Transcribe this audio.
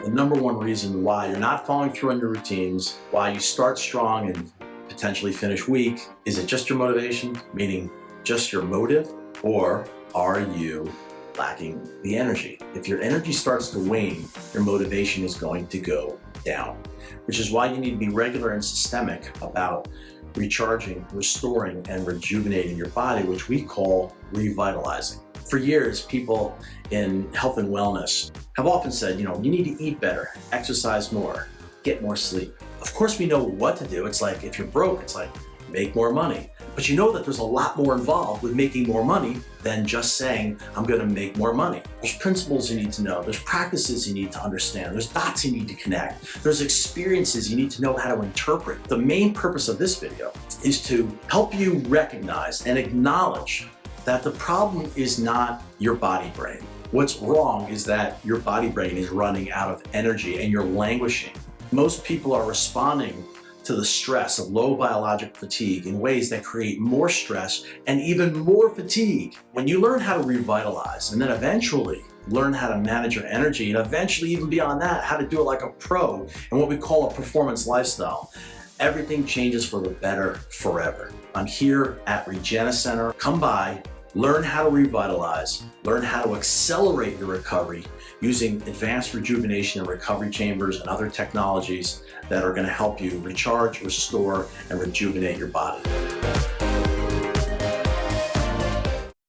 the number one reason why you're not following through on your routines, why you start strong and potentially finish weak. Is it just your motivation, meaning just your motive, or are you lacking the energy? If your energy starts to wane, your motivation is going to go down, which is why you need to be regular and systemic about recharging, restoring, and rejuvenating your body, which we call revitalizing. For years, people in health and wellness have often said, you need to eat better, exercise more, get more sleep. Of course, we know what to do. It's like, if you're broke, it's like, make more money. But you know that there's a lot more involved with making more money than just saying, I'm gonna make more money. There's principles you need to know. There's practices you need to understand. There's dots you need to connect. There's experiences you need to know how to interpret. The main purpose of this video is to help you recognize and acknowledge that the problem is not your body brain. What's wrong is that your body brain is running out of energy and you're languishing. Most people are responding to the stress of low biological fatigue in ways that create more stress and even more fatigue. When you learn how to revitalize and then eventually learn how to manage your energy, and eventually even beyond that, how to do it like a pro and what we call a performance lifestyle, everything changes for the better forever. I'm here at Regena Center. Come by, learn how to revitalize, learn how to accelerate your recovery using advanced rejuvenation and recovery chambers and other technologies that are going to help you recharge, restore, and rejuvenate your body.